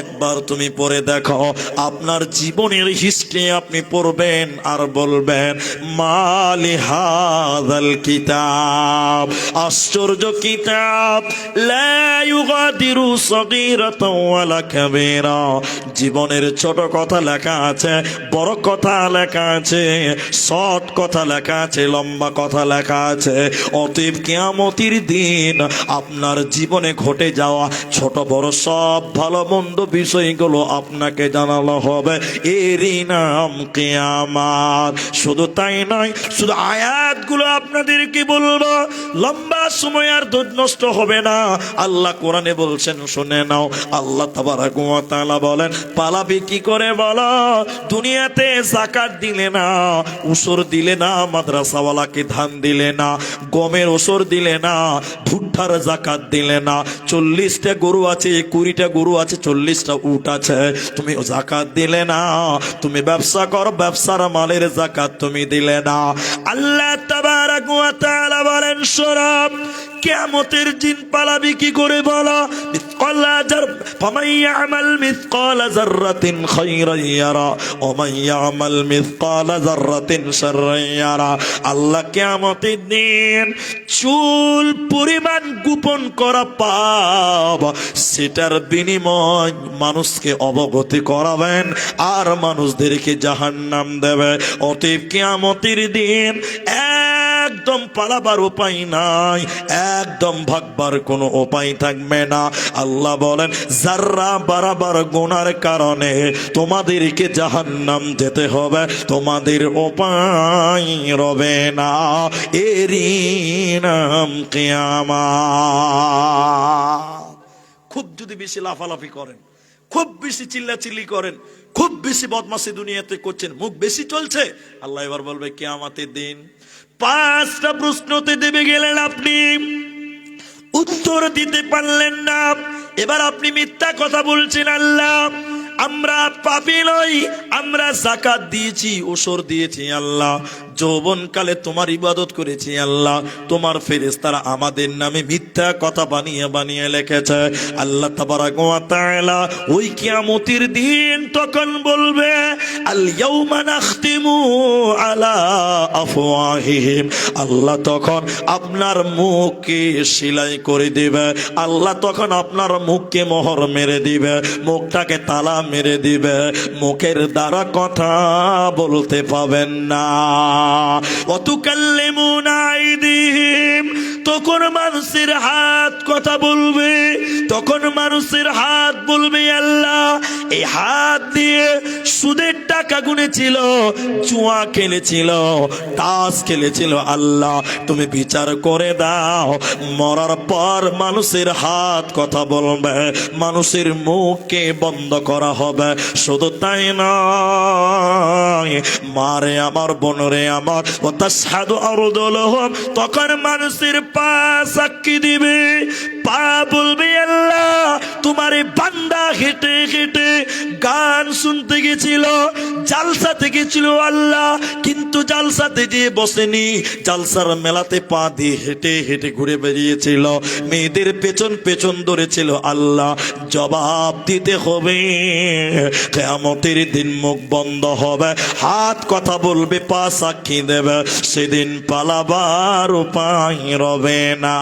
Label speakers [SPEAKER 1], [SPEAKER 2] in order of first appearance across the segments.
[SPEAKER 1] একবার তুমি পড়ে দেখো, আপনার জীবনের হিস্ট্রি আপনি পড়বেন আর বলবেন মালি হাযাল কিতাব, আশ্চর্য কিতাব, লা ইউগাদিরু সগীরাতাও ওয়ালা কাবীরা। জীবনের ছোট কথা লেখা আছে, বড় কথা লেখা আছে, শর্ট কথা লেখা আছে, লম্বা কথা লেখা আছে। অতএব কিয়ামতের দিন আপনার জীবনে ঘটে যাওয়া ছোট বড় সব ভালো মন্দ বিষয়গুলো আপনাকে জানানো হবে, এরই নাম কিয়ামত। শুধু তাই নয়, শুধু আয়াতগুলো আপনাদেরকে বলবো, লম্বা সময় আর ধৈর্য নষ্ট হবে না। আল্লাহ কোরআনে বলছেন, শুনে নাও। আল্লাহ তাবারক ওয়া তাআলা বলেন, পালাবি কি করে বলো? দুনিয়াতে যাকাত দিলে না, উসর দিলে না, মাদ্রাসাওয়ালাকে ধান দিলে না, গমের ওসর দিলে না, ভুট্টার যাকাত দিলে না, 40টা গরু আছে, 20টা গরু আছে, 40টা উট আছে, তুমি যাকাত দিলে না। তুমি ব্যবসা করো, ব্যবসার মালের যাকাত তুমি দিলে না। আল্লাহ তাবারক ওয়া তাআলা বলেন, শোনো, কিয়ামতের দিন পালাবি কি করে বলো? ফামান ইয়ামাল মিসকালা যাররাতিন খায়রান ইয়ারা ওয়া মান ইয়ামাল মিসকালা যাররাতিন শাররান ইয়ারা। আল্লাহ কিয়ামতের দিন চুল পরিমাণ গোপন করা পাপ, সেটার বিনিময় মানুষকে অবগতি করাবেন আর মানুষদেরকে জাহান্নাম দেবে। অতএব কিয়ামতের দিন একদম পালাবার উপায় নাই, একদম ভাগবার কোনো উপায় থাকবে না। আল্লাহ বলেন, যাররা বারবার গুনার কারণে তোমাদেরকে জাহান্নাম যেতে হবে, তোমাদের উপায় রবে না, এরই নাম কিয়ামত। খুব যদি বেশি লাফালাফি করেন, খুব বেশি চিল্লাচিল্লি করেন, খুব বেশি বদমাশি দুনিয়াতে করছেন, মুখ বেশি চলছে, আল্লাহ এবার বলবে কিয়ামতের দিন 5টা প্রশ্নতে দেবে গেলেন, আপনি উত্তর দিতে পারলেন না। এবার আপনি মিথ্যা কথা বলছেন, আল্লাহ আমরা পাপী নই, আমরা যাকাত দিয়েছি, ওসর দিয়েছি, আল্লাহ যৌবনকালে তোমার ইবাদত করেছি, আল্লাহ তোমার ফেরেশতারা আমাদের নামে মিথ্যা কথা বানিয়ে বানিয়ে লিখেছে। আল্লাহ তাবারক ওয়া তাআলা ওই কিয়ামতের দিন তখন বলবে, আল ইয়াউমা নাখতিমু আলা আফওয়াহিহিম। আল্লাহ তখন আপনার মুখকে সেলাই করে দিবে, আল্লাহ তখন আপনার মুখকে মোহর মেরে দিবে, মুখটাকে তালা মেরে দিবে, মুখের দ্বারা কথা বলতে পাবেন না। ওয়াতুকাল্লিমুনা আইদিহিম, তখন মানুষের হাত কথা বলবে, তখন মানুষের হাত বলবে, আল্লাহ এই হাত দিয়ে সুদের টাকা গুনেছিল, জুয়া খেলেছিল, তাস খেলেছিল, আল্লাহ তুমি বিচার করে দাও। মরার পর মানুষের হাত কথা বলবে, মানুষের মুখকে বন্ধ করা হবে। শুধু তাই নয়, মারে আমার, বোনরে আমার, ও তাশহাদু আরজুলুহুম, তখন মানুষের পা সাক্ষী দিবে, পা বলবে, আল্লাহ তোমার বান্দা হেঁটে হেঁটে গান শুনতে গেছিল, জালসাতে গেছিল, আল্লাহ কিন্তু জালসাতে গিয়ে বসেনি, জালসার মেলাতে পা দিয়ে হেঁটে হেঁটে ঘুরে বেরিয়েছিল, মেয়েদের পেছন পেছন ধরেছিল, আল্লাহ জবাব দিতে হবে। কিয়ামতের দিন মুখ বন্ধ হবে, হাত কথা বলবে, পা সাক্ষী দেবে, সেদিন পালাবার উপায় রবে না,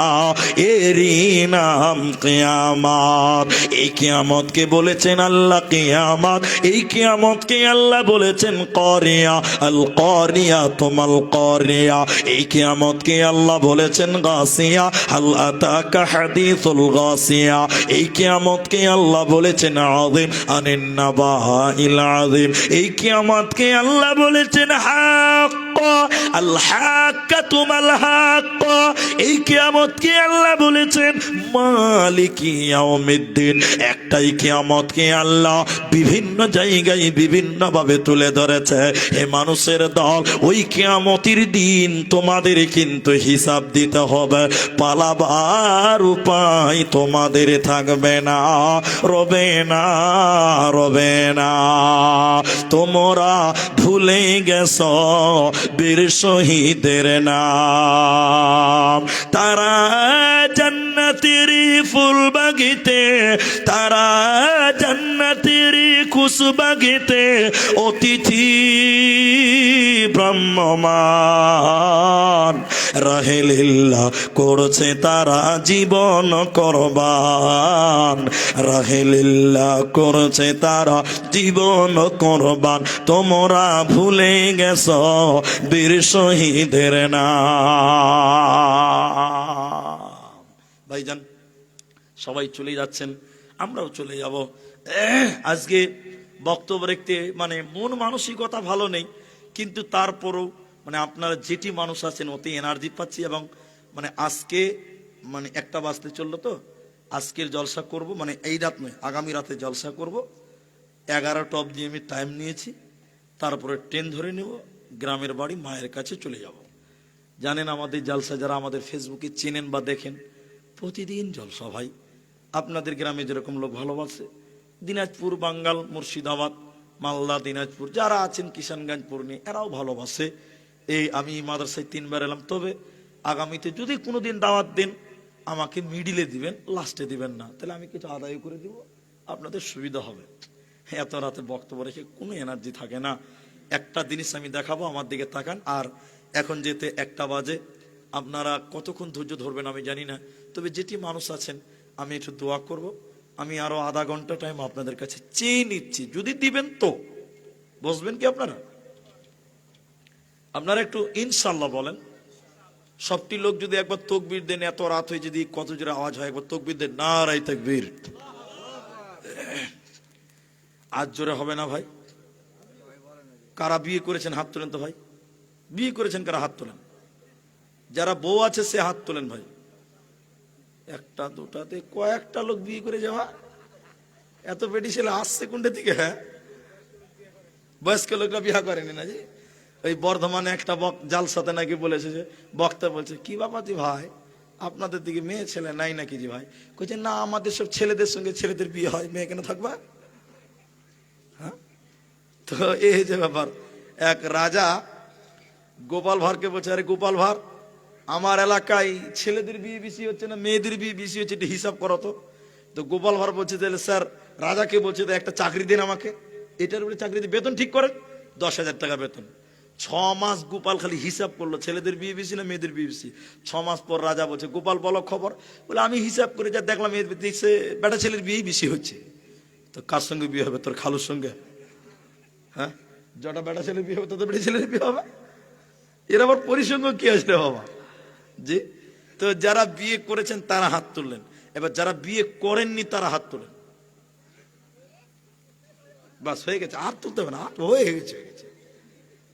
[SPEAKER 1] এরই নাম কিয়ামত। এই কিয়ামতকে বলেছেন আল্লাহ কিয়ামত, এই কিয়ামতকে আল্লাহ বলেছেন কারিয়া, আল কারিয়া তুমাল কারিয়া। এই কিয়ামতকে আল্লাহ বলেছেন গাসিয়া, হাল আতাকা হাদিসুল গাসিয়া। এই কিয়ামতকে আল্লাহ বলেছেন আযীম আনিন নাবাইল আযীম। এই কিয়ামতকে আল্লাহ বলেছেন হক, আল হাক্কাতু মাল হক। এই কিয়ামতকে আল্লাহ বলেছেন মালিকি ইয়াউমিদ্দিন। একটাই কিয়ামতকে আল্লাহ বিভিন্ন জায়গায় বিভিন্ন ভাবে তুলে ধরেছে। হে মানুষের দল, ওই কিয়ামতের দিন তোমাদের কিন্তু হিসাব দিতে হবে, পালাবার উপায় তোমাদের থাকবে না, রবে না, রবে না। তোমরা ভুলে গেছো বীর শহীদের নাম, তারা জান্নাতের ফুল বাগিতে, তারা জান্নাত তেরি খুশবাগিতে অতিথি ব্রহ্মমান, রাহে লিল্লাহ করছে তারা জীবন কোরবান, রাহে লিল্লাহ করছে তারা জীবন কোরবান। তোমরা ভুলে গেছো বীর শহীদের নাম। ভাইজান সবাই চলে যাচ্ছেন, আমরাও চলে যাব। আজকে বক্তব্য রাখতে মানে মন মানসিকতা ভালো নেই, কিন্তু তারপরও মানে আপনারা যেটি মানুষ আছেন ওতে এনার্জি পাচ্ছি। এবং মানে আজকে মানে 1টা বাজতে চললো, তো আজকের জলসা করব, মানে এই রাত নয় আগামী রাতে জলসা করব। 11টা অবধি আমি টাইম নিয়েছি, তারপরে ট্রেন ধরে নেব, গ্রামের বাড়ি মায়ের কাছে চলে যাব। জানেন আমাদের জলসা যারা আমাদের ফেসবুকে চেনেন বা দেখেন, প্রতিদিন জলসা ভাই। আপনাদের গ্রামে যেরকম লোক ভালোবাসে, দিনাজপুর, বাঙ্গাল, মুর্শিদাবাদ, মালদা, দিনাজপুর যারা আছেন, কিষানগঞ্জ, পূর্ণি, এরাও ভালোবাসে। এই আমি মাদ্রাসায় 3বার এলাম, তবে আগামীতে যদি কোনোদিন দাওয়াত দেন আমাকে মিডিলে দিবেন, লাস্টে দিবেন না, তাহলে আমি কিছু আদায় করে দিব, আপনাদের সুবিধা হবে। এত রাতে বক্তব্য রেখে কোনো এনার্জি থাকে না। একটা জিনিস আমি দেখাবো, আমার দিকে তাকান। আর এখন যেতে 1টা বাজে, আপনারা কতক্ষণ ধৈর্য ধরবেন আমি জানি না, তবে যেটি মানুষ আছেন আমি একটু দোয়া করব। আমি আরো আধা ঘন্টা টাইম আপনাদের কাছে চেয়ে নিচ্ছি, যদি দিবেন তো বসবেন কি আপনারা? আপনারা একটু ইনশাল্লাহ বলেন। সবটি লোক যদি একবার তকবীর দেন, এত রাত হয়ে যদি কত জোরে আওয়াজ হয়, একবার তকবীর দেন, নারায়ে তাকবীর। আজ জোরে হবে না ভাই? কারা বিয়ে করেছেন হাত তোলেন তো ভাই। বিয়ে করেছেন কারা হাত তোলেন? যারা বউ আছে সে হাত তোলেন ভাই। 1টা 2টাতে কয়েকটা লোক বিয়ে করে যাওয়া, এত বেটি ছেলে আসছে কোনটা থেকে? হ্যাঁ, বয়স্ক লোকরা বিয়ে করেনি না? যে ওই বর্ধমানে একটা জালসাতে নাকি বলেছে, যে বক্তা বলছে, কি বাবাজি ভাই আপনাদের দিকে মেয়ে ছেলে নাই নাকি? জি ভাই কইছে, না আমাদের সব ছেলেদের সঙ্গে ছেলেদের বিয়ে হয়, মেয়ে কেন থাকবা? হ্যাঁ, তো এই যে ব্যাপার। এক রাজা গোপাল ভাঁড়কে বলছে, আরে গোপাল ভাঁড়, আমার এলাকায় ছেলেদের বিয়ে বেশি হচ্ছে না মেয়েদের বিয়ে বেশি হচ্ছে, এটা হিসাব করো তো। তো গোপাল ভাঁড় বলছে, তাহলে স্যার রাজাকে বলছে, তো একটা চাকরি দিন আমাকে, এটার উপরে চাকরি দিয়ে বেতন ঠিক করেন, 10,000 টাকা বেতন। 6 মাস গোপাল খালি হিসাব করলো, ছেলেদের বিয়ে বেশি না মেয়েদের বিয়ে বেশি। 6 মাস পর রাজা বলছে, গোপাল বলো খবর। বলে, আমি হিসাব করে যা দেখলাম দেখছে বেটা ছেলের বিয়ে বেশি হচ্ছে। তো কার সঙ্গে বিয়ে হবে? তোর খালুর সঙ্গে? হ্যাঁ, যটা বেটা ছেলের বিয়ে হবে তত বেটা ছেলের বিয়ে হবে। এর আবার পরিসঙ্গ কি আছে রে বাবা? জি, তো যারা বিয়ে করেছেন তারা হাত তুললেন, এবার যারা বিয়ে করেননি তারা হাত তোলেন। বাস হয়ে গেছে, আর তুলতে হবে না, হয়ে গেছে।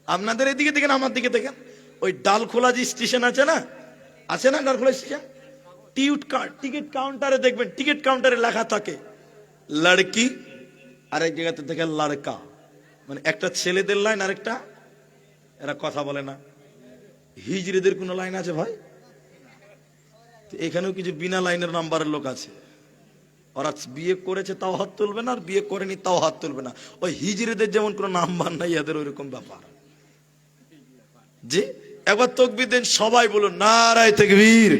[SPEAKER 1] আপনাদের এদিকে দেখেন, আমার দিকে দেখেন, ওই ডালখোলা যে স্টেশন আছে না, ডালখোলা স্টেশন, টিকিট কাউন্টারে দেখবেন, টিকিট কাউন্টারে লেখা থাকে লড়কি, আরেক জায়গাতে দেখেন লড়কা, মানে একটা ছেলেদের লাইন আরেকটা, এরা কথা বলে না। হিজড়িদের কোন লাইন আছে ভাই? এখানেও কিছু বিনা লাইনের নাম্বারের লোক আছে, ওরা বিয়ে করেছে তাও হাত তুলবে না, আর বিয়ে করেনি তাও হাত তুলবে না। ওই হিজড়িদের যেমন কোন নাম্বার নাই, এদের ওইরকম ব্যাপার। জি, একবার তাকবীর দেন, সবাই বলুন নারায়ে তাকবীর।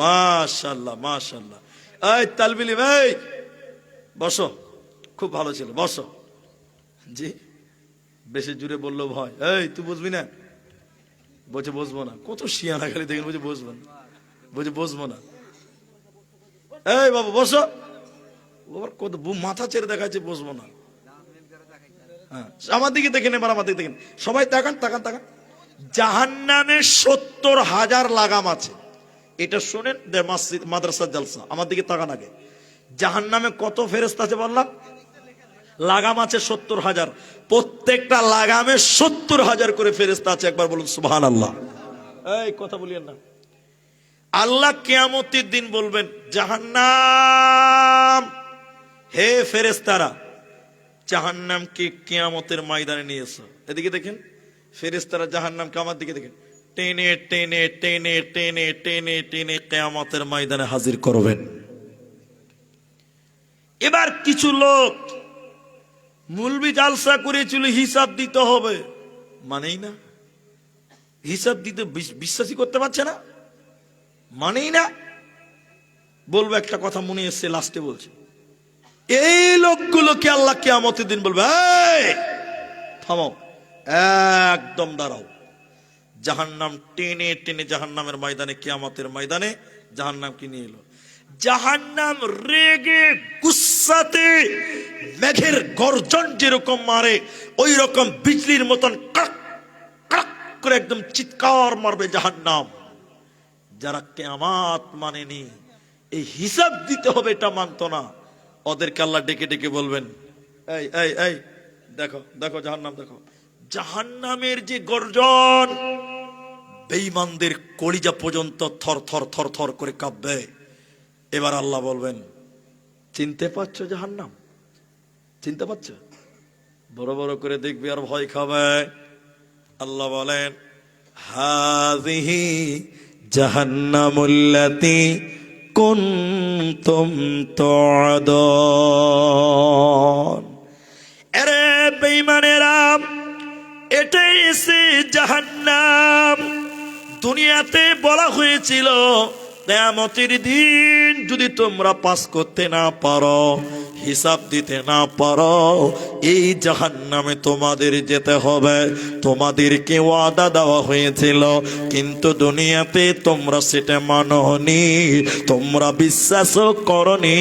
[SPEAKER 1] মাশাআল্লাহ মাশাআল্লাহ। এই তালবিলি ভাই বসো, খুব ভালো ছিল, বসো। জি, বেশি জুড়ে বললো ভয়। এই তুই বুঝবি না? বলছে বসবো না। কত শিয়ানা খালি দেখেন, বলছে বসবো না, বলছে বসবো না। এই বাবু বসো, কত মাথা ছেড়ে দেখাচ্ছে বসবো না। হ্যাঁ, আমার দিকে দেখেন, এবার আমার দিকে দেখেন, সবাই তাকান তাকান তাকান। জাহান্নামে 70,000 লাগাম আছে, এটা শুনেন। মাদ্রাসার জলসা, আমার দিকে তাকান আগে। জাহান্নামে কত ফেরেশতা আছে বললাম? লাগাম আছে 70,000, প্রত্যেকটা লাগামে 70,000 করে ফেরেশতা আছে। একবার বলুন সুবহানাল্লাহ। এই কথা বলিয়েন না। আল্লাহ কিয়ামতের দিন বলবেন, জাহান্নাম, হে ফেরেশতারা, জাহান্নামকে কিয়ামতের ময়দানে নিয়ে এসো। এদিকে দেখেন, ফেরেশতারা জাহান্নামকে, আমার দিকে দেখেন, টেনে টেনে টেনে টেনে টেনে টেনে কিয়ামতের ময়দানে হাজির করবেন। এবার কিছু লোক মুলবি জালসা করেছিল, হিসাব দিতে হবে, মানেই না। হিসাব দিতে বিশ্বাসই করতে পারছে না, মানেই না। বলবো একটা কথা মনে এসছে, লাস্টে বলছি। এই লোকগুলোকে আল্লাহ কিয়ামতের দিন বলবে, এই থামো, একদম দাঁড়াও। জাহান্নাম টেনে টেনে জাহান্নামের ময়দানে, কিয়ামতের ময়দানে জাহান্নাম কি নিয়ে এলো। জাহান্নাম রেগে গুস্সাতে মেঘের গর্জন যেরকম মারে, ওই রকম বিজলির মতন কাক কাক করে একদম চিৎকার মারবে জাহান্নাম। যারা কিয়ামত মানেনি, এই হিসাব দিতে হবে এটা মানতো না, ওদেরকে আল্লাহ ডেকে ডেকে বলবেন, এই এই এই দেখো দেখো জাহান্নাম দেখো। জাহান্নামের যে গর্জন, বেঈমানদের কলিজা পর্যন্ত থর থর থর থর করে কাঁপবে। এবার আল্লাহ বলবেন, চিনতে পারছো জাহান্নাম? চিনতে পারছো? বড় বড় করে দেখবে আর ভয় খাবে। আল্লাহ বলেন, হাযিহি জাহান্নামুল্লাতী কুনতুম তুআদুন। আরে বেঈমানেরা, এটাই সে জাহান্নাম। দুনিয়াতে বলা হয়েছিল কিয়ামতের দিন যদি তোমরা পাস করতে না পারো, হিসাব দিতে না পারো, এই জাহান্নামে তোমাদের যেতে হবে। তোমাদেরকে ওয়াদা দেওয়া হয়েছিল, কিন্তু দুনিয়াতে তোমরা সেটা মানোনি, তোমরা বিশ্বাসও করনি।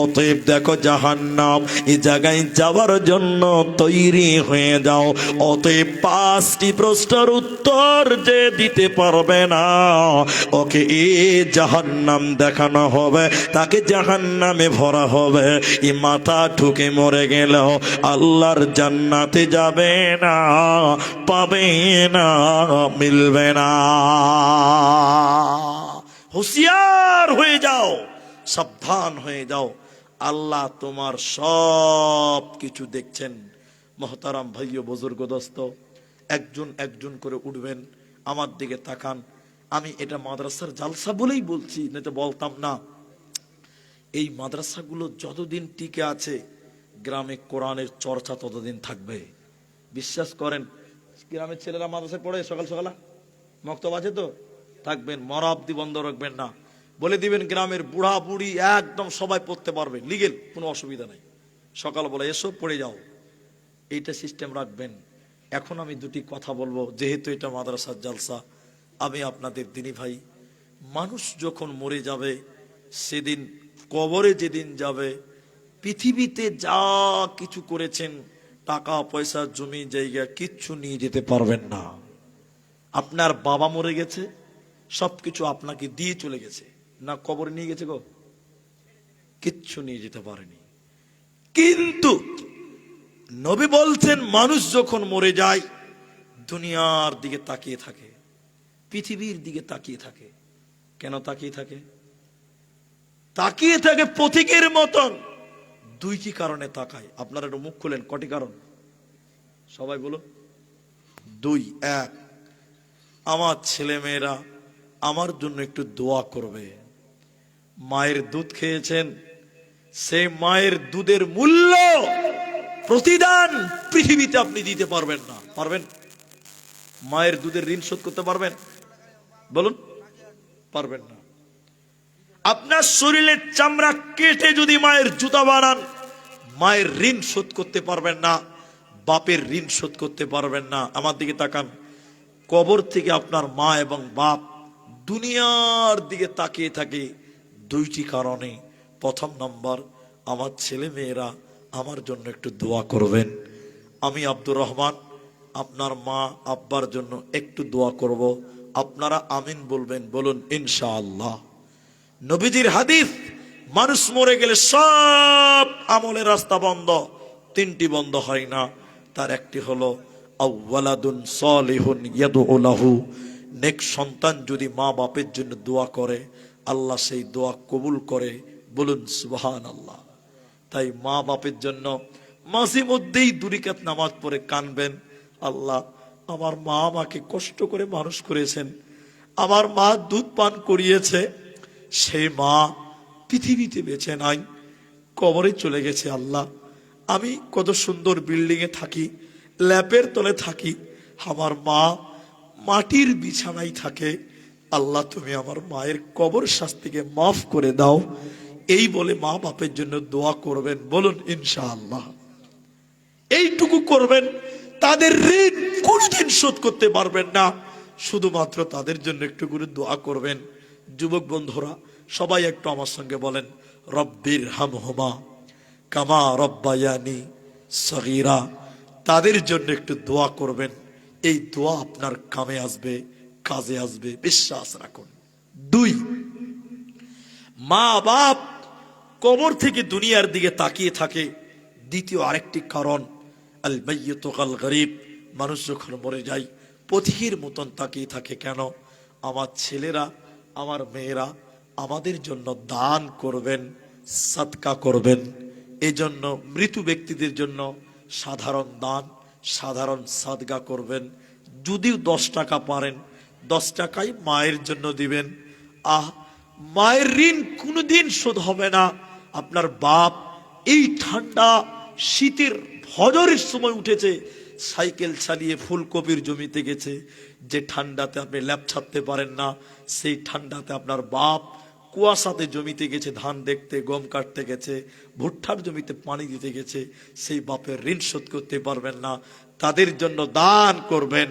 [SPEAKER 1] অতএব দেখো জাহান্নাম, এই জায়গায় যাওয়ার জন্য তৈরি হয়ে যাও। অতএব 5টি প্রশ্নের উত্তর যে দিতে পারবে না, ওকে এই জাহান্নাম দেখানো হবে, তাকে জাহান্নামে ভরা হবে। এই মাথা ঠুকে মরে গেল আল্লাহর জান্নাতে যাবে না, পাবে না, মিলবে না। হুঁশিয়ার হয়ে যাও, সাবধান হয়ে যাও। আল্লাহ তোমার সব কিছু দেখছেন। মহতারাম ভাইও বুজুর্গ দোস্ত, একজন একজন করে উঠবেন, আমার দিকে তাকান। আমি এটা মাদ্রাসার জালসা বলেই বলছি, না তো বলতাম না। এই মাদ্রাসাগুলো যতদিন টিকে আছে, গ্রামে কোরআনের চর্চা ততদিন থাকবে। বিশ্বাস করেন, গ্রামের ছেলেরা মাদ্রাসায় পড়ে সকাল সকাল, মক্তব আছে তো, থাকবেন, মরাবদি বন্ধ রাখবেন না। বলে দিবেন গ্রামের বুড়া বুড়ি একদম সবাই পড়তে পারবে, লিগেল, কোনো অসুবিধা নাই। সকাল বলে এসো পড়ে যাও, এইটা সিস্টেম রাখবেন। এখন আমি দুটি কথা বলবো, যেহেতু এটা মাদ্রাসার জালসা। আমি আপনাদের দিনী ভাই, মানুষ যখন মরে যাবে, সেদিন কবরে যেদিন যাবে, পৃথিবীতে যা কিছু করেছেন, টাকা পয়সা জমি জায়গা কিচ্ছু নিয়ে যেতে পারবেন না। আপনার বাবা মরে গেছে, সবকিছু আপনাকে দিয়ে চলে গেছে, না কবরে নিয়ে গেছে গো? কিচ্ছু নিয়ে যেতে পারেনি। কিন্তু নবী বলছেন, মানুষ যখন মরে যায়, দুনিয়ার দিকে তাকিয়ে থাকে, পৃথিবীর দিকে তাকিয়ে থাকে। কেন তাকিয়ে থাকে? তাকিয়ে থাকে পথিকের মতন। 2টি কারণে তাকায়। আপনারা একটু মুখ খুলেন, কটি কারণ? সবাই বলো। 2, 1, আমার ছেলে মেয়েরা আমার জন্য একটু দোয়া করবে। মায়ের দুধ খেয়েছেন, সেই মায়ের দুধের মূল্য, প্রতিদান পৃথিবীতে আপনি দিতে পারবেন না। পারবেন? মায়ের দুধের ঋণ শোধ করতে পারবেন? বলুন, পারবেন না। আপনার শরীরের চামড়া কেটে যদি মায়ের জুতা বানান, মায়ের ঋণ শোধ করতে পারবেন না, বাপের ঋণ শোধ করতে পারবেন না। আমার দিকে তাকান, কবর থেকে আপনার মা এবং বাপ দুনিয়ার দিকে তাকিয়ে থাকে 2টি কারণে। প্রথম নাম্বার, আমার ছেলে মেয়েরা আমার জন্য একটু দোয়া করবেন। আমি আব্দুর রহমান আপনার মা আব্বার জন্য একটু দোয়া করব, আপনারা আমিন বলবেন। বলুন ইনশাআল্লাহ। নবীজির হাদিস, মানুষ মরে গেলে সব আমলের রাস্তা বন্ধ, 3টি বন্ধ হয় না। তার একটি হলো আওয়ালাদুন সালিহুন ইয়াদউ লাহু, নেক সন্তান যদি মা বাপের জন্য দোয়া করে, আল্লাহ সেই দোয়া কবুল করে। বলুন সুবহানাল্লাহ। তাই মা বাপের জন্য মাঝে মধ্যেই 2 রাকাত নামাজ পড়ে কানবেন, আল্লাহ আমার মা আমাকে কষ্ট করে মানুষ করেছেন, আমার মা দুধ পান করিয়েছে, সেই মা পৃথিবীতে বেঁচে নাই, কবরে চলে গেছে। আল্লাহ আমি কত সুন্দর বিল্ডিং এ থাকি, ল্যাপের তলে থাকি, আমার মা মাটির বিছানায় থাকে। আল্লাহ তুমি আমার মায়ের কবর শাস্তিকে মাফ করে দাও। এই বলে মা বাপের জন্য দোয়া করবেন, বলুন ইনশাআল্লাহ। এইটুকু করবেন, তাদের ঋণ কোনদিন শোধ করতে পারবেন না, শুধুমাত্র তাদের জন্য একটু করে দোয়া করবেন। যুবক বন্ধুরা সবাই একটু আমার সঙ্গে বলেন, রব্বির হামহুমা কামা রব্বায়ানি সগীরা। তাদের জন্য একটু দোয়া করবেন, এই দোয়া আপনার কামে আসবে, কাজে আসবে, বিশ্বাস রাখুন। 2, মা বাপ কবর থেকে দুনিয়ার দিকে তাকিয়ে থাকে। দ্বিতীয় আরেকটি কারণ, আল মাইয়িতু কাল গরীব, মানুষ যখন মরে যায় পথিকের মতন তাকিয়ে থাকে। কেন? আমার ছেলেরা, আমার মেয়েরা আমাদের জন্য দান করবেন, সাদকা করবেন। এজন্য মৃত ব্যক্তিদের জন্য সাধারণ দান, সাধারণ সাদকা করবেন। যদিও 10 টাকা পারেন, 10 টাকাই মায়ের জন্য দিবেন। মায়ের ঋণ কোনোদিন শোধ হবে না। আপনার বাপ এই ঠান্ডা শীতের ফজরের সময় উঠেছে, সাইকেল চালিয়ে ফুলকপির জমিতে গেছে। যে ঠান্ডাতে আপনি ল্যাপ ছাড়তে পারেন না, সেই ঠান্ডাতে আপনার বাপ কুয়াশাতে জমিতে গেছে, ধান দেখতে, গম কাটতে গেছে, ভুট্টার জমিতে পানি দিতে গেছে। সেই বাপের ঋণ শোধ করতে পারবেন না, তাদের জন্য দান করবেন,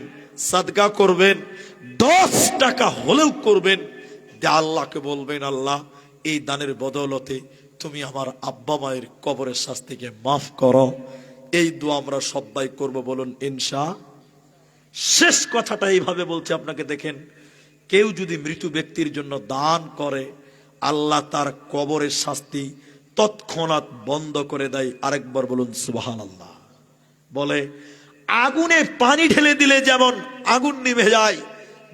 [SPEAKER 1] সাদকা করবেন, 10 টাকা হলেও করবেন। আল্লাহকে বলবেন, আল্লাহ এই দানের বদৌলতে তুমি আমার আব্বা মায়ের কবরের শাস্তিকে মাফ করো। এই দোয়া আমরা সবাই করব, বলুন ইনশা। শেষ কথাটা এইভাবে বলছে আপনাকে, দেখেন কেউ যদি মৃত ব্যক্তির জন্য দান করে, আল্লাহ তার কবরের শাস্তি তৎক্ষণাৎ বন্ধ করে দেয়। আরেকবার বলুন সুবহানাল্লাহ। বলে আগুনে পানি ঢেলে দিলে যেমন আগুন নিভে যায়,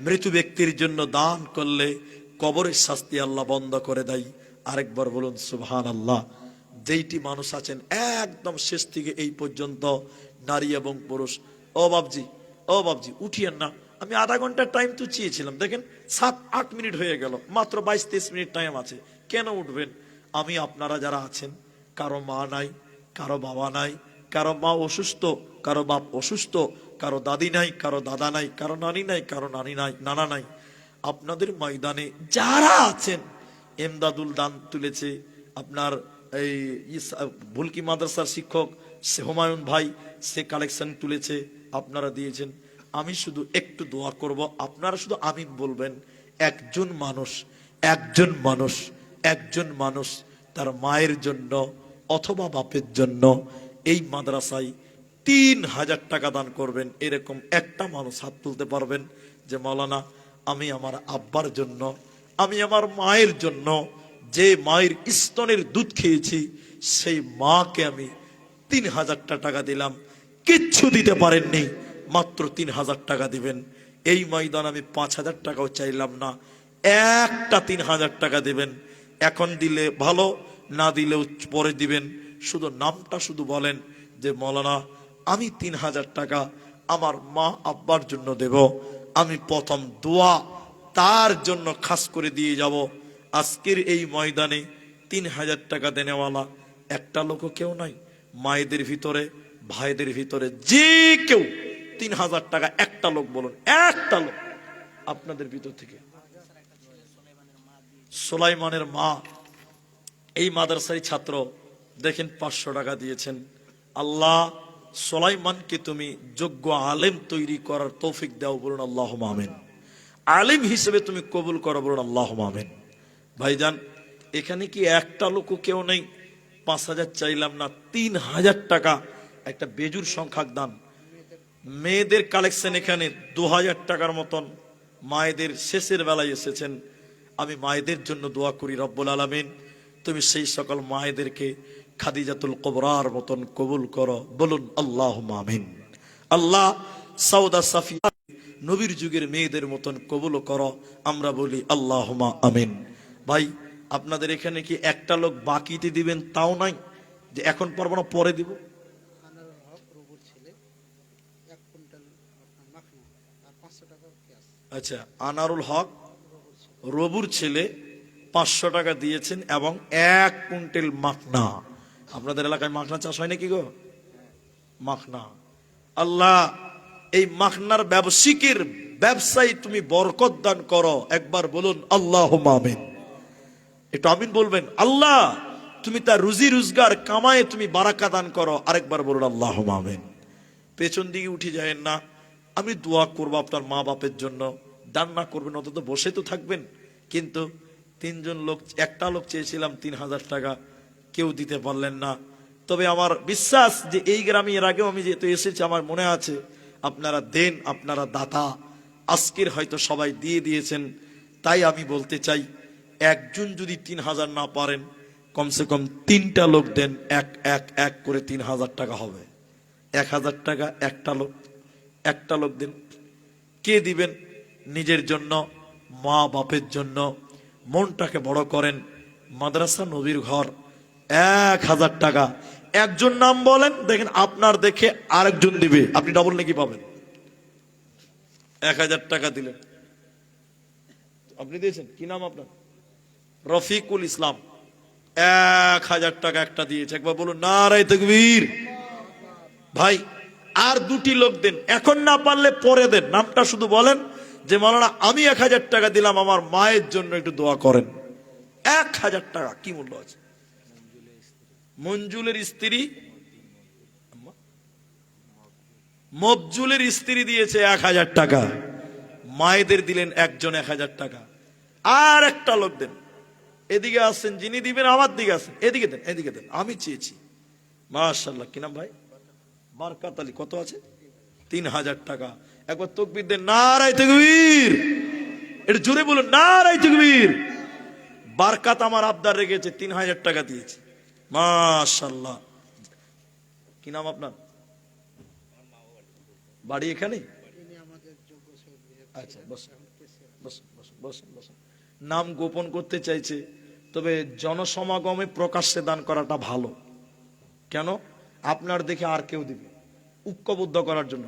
[SPEAKER 1] মৃত ব্যক্তির জন্য দান করলে কবরের শাস্তি আল্লাহ বন্ধ করে দেয়। আরেকবার বলুন সুবহানাল্লাহ। যেইটি মানুষ আছেন একদম শেষ থেকে এই পর্যন্ত, নারী এবং পুরুষ, ও বাবজি উঠিয়েন না, আমি আধা ঘন্টার টাইম তো চেয়েছিলাম, দেখেন 7-8 মিনিট হয়ে গেল, মাত্র 22-23 মিনিট টাইম আছে, কেন উঠবেন? আমি আপনারা যারা আছেন, কারো মা নাই, কারো বাবা নাই, কারো মা অসুস্থ, কারো বাপ অসুস্থ, কারো দাদি নাই, কারো দাদা নাই, কারো নানি নাই, কারো নানা নাই, আপনাদের ময়দানে যারা আছেন, এমদাদুল দান তুলেছে, আপনার এই ভুলকি মাদ্রাসার শিক্ষক হুমায়ুন ভাই সে কালেকশন তুলেছে, আপনারা দিয়েছেন। আমি শুধু একটু দোয়া করব, আপনারা শুধু আমিন বলবেন। একজন মানুষ তার মায়ের জন্য অথবা বাপের জন্য এই মাদ্রাসায় 3000 টাকা দান করবেন। এরকম একটা মানুষ হাত তুলতে পারবেন যে মাওলানা আমি আমার আব্বার জন্য, আমি আমার মায়ের জন্য, যে মায়ের স্তনের দুধ খেয়েছি, সেই মাকে আমি 3000 টাকা দিলাম। কিচ্ছু দিতে পারেননি, মাত্র 3000 টাকা দিবেন। এই ময়দান আমি 5000 টাকাও চাইলাম না, একটা 3000 টাকা দিবেন। এখন দিলে ভালো, না দিলেও পরে দিবেন। শুধু নামটা শুধু বলেন যে মৌলানা আমি 3000 টাকা আমার মা আব্বার জন্য দেব। আমি প্রথম দোয়া তার জন্য খাস করে দিয়ে যাব। আজকের এই ময়দানে 3000 টাকা দেনেওয়ালা একটা লোকও কেউ নাই। মায়েদের ভিতরে, ভাইদের ভিতরে যে কেউ 3000 টাকা, একটা লোক বলুন, একটা লোক আপনাদের ভিতর থেকে। সুলাইমানের মা এই মাদ্রাসার ছাত্র, দেখেন 500 টাকা দিয়েছেন। আল্লাহ সুলাইমানকে তুমি যোগ্য আলেম তৈরি করার তৌফিক দাও, বলুন আল্লাহুম্মা আমিন। আলেম হিসেবে তুমি কবুল করো, বলুন আল্লাহুম্মা আমিন। ভাইজান এখানে কি একটা লোকও কেউ নেই? 5000 চাইলাম না, 3000 টাকা একটা বেজুর সংখ্যক দান। মেয়েদের কালেকশন এখানে 2000 টাকার মতন, মায়েদের শেষের বেলায় এসেছেন। আমি মায়েদের জন্য দোয়া করি, রব্বুল আলামিন তুমি সেই সকল মায়েদেরকে খাদিজাতুল কুবরার মতন কবুল করো, বলুন আল্লাহুম্মা আমিন। আল্লাহ সাউদা সাফিয়া নবীর যুগের মেয়েদের মতন কবুল করো, আমরা বলি আল্লাহুম্মা আমিন। ভাই আপনাদের এখানে কি একটা লোক বাকিতে দিবেন তাও নাই, যে এখন পারবো না পরে দিব? আচ্ছা, আনারুল হক রবুর ছেলে 500 টাকা দিয়েছেন এবং 1 কুইন্টাল মাখনা। আপনাদের এলাকায় মাখনা চাষ হয় নাকি গো? মাখনা, আল্লাহ এই মাখনার ব্যবসায়ী তুমি বরকত দান করো, একবার বলুন আল্লাহুম্মা আমিন। একটু আমিন বলবেন। আল্লাহ তুমি তার রুজি রোজগার কামায়ে তুমি বারাকা দান করো। আরেকবার বলুন আল্লাহুম্মা আমিন। পেছন দিকে উঠে যাবেন না। আমি দোয়া করবো আপনার মা বাপের জন্য, দান না করবেন অন্তত বসে তো থাকবেন। কিন্তু তিনজন লোক, একটা লোক চেয়েছিলাম 3,000 টাকা, কেউ দিতে পারলেন না। তবে আমার বিশ্বাস যে এই গ্রামে এর আগেও আমি যেহেতু এসেছি, আমার মনে আছে আপনারা দেন, আপনারা দাতা। আজকের হয়তো সবাই দিয়ে দিয়েছেন। তাই আমি বলতে চাই, একজন যদি 3,000 না পারেন, কমসে কম 3টা লোক দেন, এক করে 3,000 টাকা হবে। 1,000 টাকা একটা লোক দেন। কে দিবেন? নিজের জন্য, মা বাপের জন্য। মনটাকে বড় করেন। মাদ্রাসা নবীর ঘর, 1,000 টাকা। একজন নাম বলেন, দেখেন আপনার দেখে আরেকজন দিবে, আপনি ডবল নাকি পাবেন। 1,000 টাকা দিলেন, আপনি দিয়েছেন, কি নাম আপনার? রফিকুল ইসলাম। 1,000 টাকা একটা দিয়েছে, একবার বলুন নারায়ে তাকবীর। ভাই আর 2টি লোক দেন, এখন না পারলে পরে দেন। নামটা শুধু বলেন যে মাওলানা আমি 1,000 টাকা দিলাম, আমার মায়ের জন্য একটু দোয়া করেন। 1,000 টাকা কি মূল্য আছে? মঞ্জুলের স্ত্রী, মফজুলের স্ত্রী দিয়েছে 1,000 টাকা। মায়েদের দিলেন একজন 1,000 টাকা। আর একটা লোক দেন, এদিকে আসছেন, যিনি দিবেন আমার দিকে আসেন, এদিকে দেন, এদিকে দেন, আমি চেয়েছি। মাশাআল্লাহ, কি নাম ভাই? বারকাত আলী। কত আছে? 3,000 টাকা। একবার তাকবীর দেন, নারায়ে তাকবীর। এটা জোরে বলুন, নারায়ে তাকবীর। বারকাত আমার আবদার রেখেছে, 3,000 টাকা দিয়েছে। মাশাআল্লাহ। কি নাম আপনার? বাড়ি এখানে? আচ্ছা, বসুন বসুন বসুন বসুন বসুন। নাম গোপন করতে চাইছে, তবে জনসমাগমে প্রকাশ্যে দান করাটা ভালো। কেন? আপনার দেখে আর কেউ দিবে, ঐক্যবদ্ধ করার জন্য,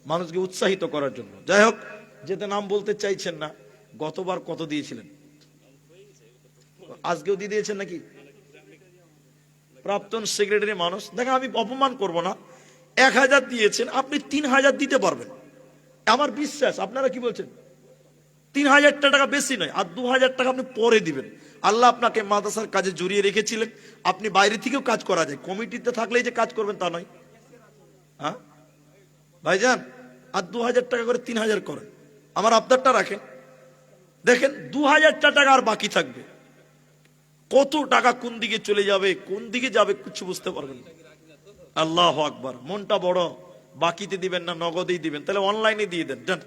[SPEAKER 1] মানুষকে উৎসাহিত করার জন্য। যাই হোক, যেতে নাম বলতে চাইছেন না, গতবার কত দিয়েছিলেন? আজকেও দিয়ে দিয়েছেন নাকি? প্রাক্তন সেক্রেটারি মানুষ, দেখেন আমি অপমান করব না। 1,000 দিয়েছেন, আপনি 3,000 দিতে পারবেন, আমার বিশ্বাস। আপনারা কি বলছেন? 3,000 টাকা বেশি নয়, আর 2,000 টাকা আপনি পরে দিবেন। আল্লাহ আপনাকে মাদ্রাসার কাজে জড়িয়ে রেখেছিলেন, আপনি বাইরে থেকেও কাজ করা যায়, কমিটিতে থাকলেই যে কাজ করবেন তা নয়। হ্যাঁ ভাইজান, আর 2,000 টাকা করে 3,000 করেন, আমার আবদারটা রাখেন। দেখেন 2,000 টাকা আর বাকি থাকবে, কত টাকা কোন দিকে চলে যাবে, কোন দিকে যাবে কিছু বুঝতে পারবেন না। আল্লাহু আকবার। মনটা বড়। বাকিতে দিবেন না, নগদেই দিবেন। তাহলে অনলাইনে দিয়ে দেন, দেন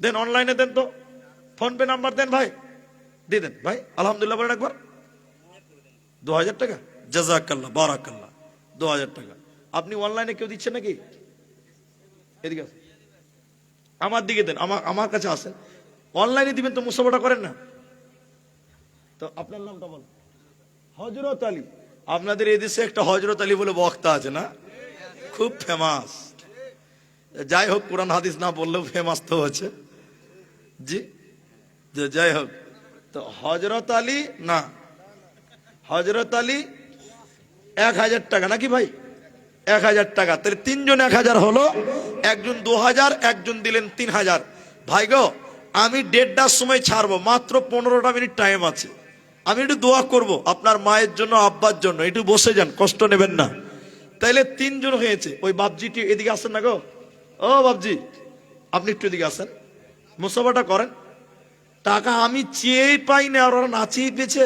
[SPEAKER 1] দেন, অনলাইনে দেন তো, ফোন পে নাম্বার দেন ভাই, দিয়ে দেন ভাই। আলহামদুলিল্লাহ বলেন একবার। 2,000 টাকা, জাযাকাল্লাহ, বারাকাল্লাহ। 2,000 টাকা আপনি অনলাইনে কেউ দিচ্ছেন নাকি? এদিকে আসেন, আমার দিকে দেন, আমার কাছে আসেন। অনলাইনে দিবেন তো, মুসাফাটা করেন না তো। আপনার নামটা বল। হযরত আলী। আপনাদের এদেশে একটা হযরত আলী বলে বক্তা আছে না, খুব ফেমাস। যাই হোক, কোরআন হাদিস না বললেও ফেমাস তো হচ্ছে জি। যাই হোক, তো হযরত আলী না, হযরত আলী 1,000 টাকা নাকি ভাই? 1,000 টাকা। তাহলে 3 জন 1,000 হলো, একজন 2,000, একজন দিলেন 3,000। ভাই গো, আমি 1:30টার সময় ছাড়বো, মাত্র 15টা মিনিট টাইম আছে। আমি একটু দোয়া করব আপনার মায়ের জন্য, আব্বার জন্য। একটু বসে যান, কষ্ট নেবেন না। তাইলে 3 জন হয়েছে। ওই বাবজিটি এদিকে আসেন না গো, ও বাবজি, আপনি একটু এদিকে আসেন, মুসাফাটা করেন। টাকা আমি চেয়েই পাই না, আর ওরা না চেয়েই পেয়েছে।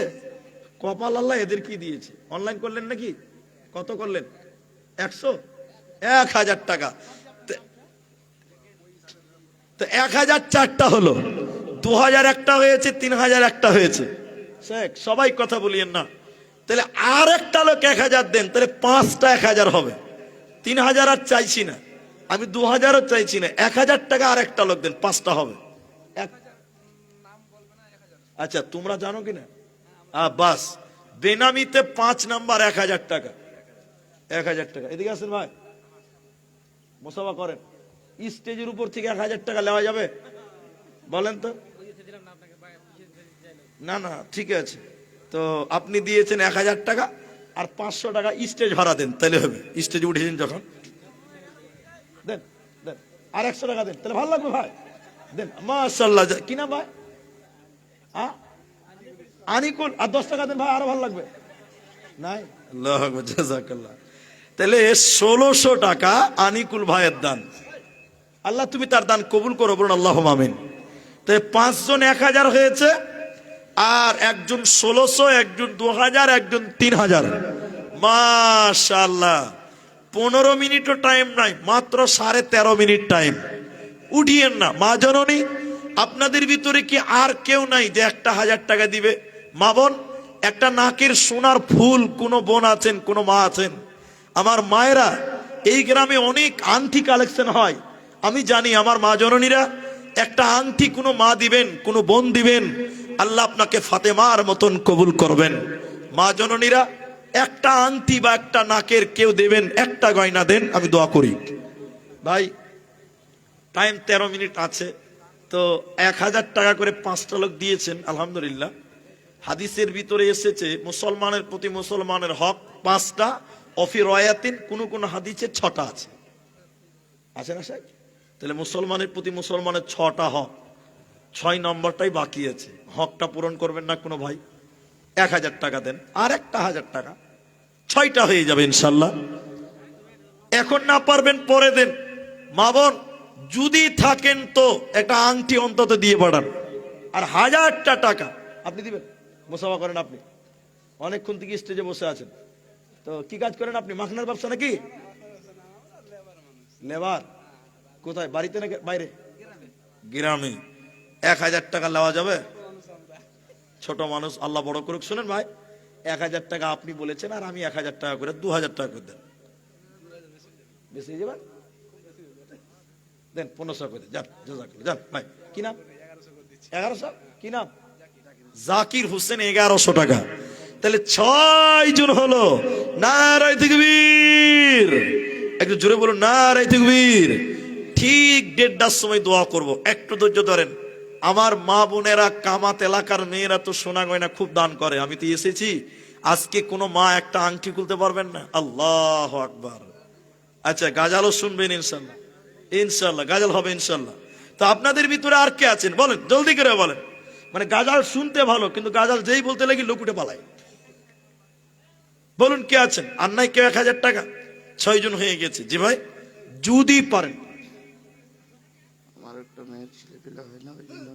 [SPEAKER 1] কপাল আল্লাহ এদের কি দিয়েছে। অনলাইন করলেন নাকি? কত করলেন? 100, 1,000 টাকা। তো 1,000 4টা হলো, 2,000 একটা হয়েছে, 3,000 একটা হয়েছে। সবাই কথা বলিয়েন না। তাহলে আর একটা লোক 1,000 দেন, তাহলে 5টা 1,000 হবে। 3,000 আর চাইছি না আমি, 2,000ও চাইছি না। 1,000 টাকা আর একটা লোক দেন, 5টা হবে। আচ্ছা, তোমরা জানো কিনা? বাস, বেনামিতে 5 নাম্বার 1,000 টাকা। 1,000 টাকা। এদিকে আসেন ভাই, মুসাফা করেন। স্টেজের উপর থেকে 1,000 টাকা নেওয়া যাবে? বলেন তো। না না, ঠিক আছে। তো আপনি দিয়েছেন 1,000 টাকা, আর 500 টাকা স্টেজ ভাড়া দেন, তাহলে হবে। স্টেজে উঠেছেন যখন, দেন দেন। আর 100 টাকা দেন, তাহলে ভালো লাগবে ভাই, দেন। মাশাআল্লাহ। কি না ভাই? আনিকুল আর 10 টাকা দেন ভাই, আরো ভালো লাগবে। নাই, আল্লাহু আকবার, জাযাকাল্লাহ। তাহলে 1600 টাকা আনিকুল ভাইয়ের দান। আল্লাহ তুমি তার দান কবুল করো, বলুন আল্লাহুম্মা আমিন। তাই 5 জন 1000 হয়েছে, আর একজন 1600, একজন 2000, একজন 3000। মাশাআল্লাহ। 15 মিনিটও টাইম নাই, মাত্র 13.5 মিনিট টাইম। উঠিয়েন না। মা জননী, আপনাদের ভিতরে কি আর কেউ নাই যে একটা 1000 টাকা দিবে? মা বোন, একটা নাকের সোনার ফুল কোন বোন আছেন, কোন মা আছেন? আমার মায়েরা, এই গ্রামে অনেক আংটি কালেকশন হয়, আমি জানি। আমার মা জননীরা, একটা আংটি কোনো মা দিবেন, কোনো বোন দিবেন, আল্লাহ আপনাকে ফাতেমার মতন কবুল করবেন। মা জননীরা, একটা আংটি বা একটা নাকের কেউ দেবেন, একটা গয়না দেন, আমি দোয়া করি। ভাই, টাইম 13 মিনিট আছে, তো 1000 টাকা করে 5টা লোক দিয়েছেন, আলহামদুলিল্লাহ। হাদিসের ভিতরে এসেছে মুসলমানের প্রতি মুসলমানের হক 5টা, অফি রয়াতিন, কোন কোন হাদিসে 6টা আছে। আছে না সাহেব? তাহলে মুসলমানের প্রতি মুসলমানের 6টা হক, 6 নম্বরটাই বাকি আছে। হকটা পূরণ করবেন না কোনো ভাই? 1000 টাকা দেন, আর একটা 1000 টাকা, 6টা হয়ে যাবে ইনশাল্লাহ। এখন না পারবেন পরে দেন। মা বোন, যদি থাকেন তো একটা আংটি অন্তত দিয়ে পাঠান। আর 1000টা টাকা আপনি দিবেন, মুসাফা করেন আপনি, অনেকক্ষণ থেকে স্টেজে বসে আছেন, তো কি কাজ করেন আপনি? মাখনার ব্যবসা নাকি? লেবার? কোথায়, বাড়িতে না বাইরে? গ্রামে। 1000 টাকা নেওয়া যাবে? ছোট মানুষ, আল্লাহ বড় করুক। শুনেন ভাই, 1000 টাকা আপনি বলেছেন, আর আমি 1000 টাকা করে, 2000 টাকা করে দেন। বেশি হয়ে যাবে? দেন 1500 করে যান, জাযাকাল্লাহ। যান ভাই, কি নাম? 1100। কি নাম? জাকির হোসেন। 1100 টাকা। তাহলে 6 জন হলো। নারায়ে তাকবীর। একটু জোরে বলুন, নারায়ে তাকবীর। ঠিক 1:30টার সময় দোয়া করব, একটু ধৈর্য ধরেন। আমার মা বোনেরা, কামাত এলাকার মেয়েরা তো সোনা গয়না খুব দান করে। আমি তো এসেছি, আজকে কোনো মা একটা আংটি খুলতে পারবেন না? আল্লাহু আকবার। আচ্ছা, গাজালও শুনবেন ইনশাল্লাহ। ইনশাল্লাহ গাজাল হবে ইনশাল্লাহ। তো আপনাদের ভিতরে আর কে আছেন বলেন, জলদি করে বলেন। মানে গাজাল শুনতে ভালো, কিন্তু গাজাল যেই বলতে লাগি লোক উঠে পালায়। বলুন কে আছেন? আর নাই কেউ? 1000 টাকা 6 জন হয়ে গেছে। জি ভাই, যদি পারেন।
[SPEAKER 2] আমার একটা মেয়ের ছেলে পেলে হয় না, ওই জন্য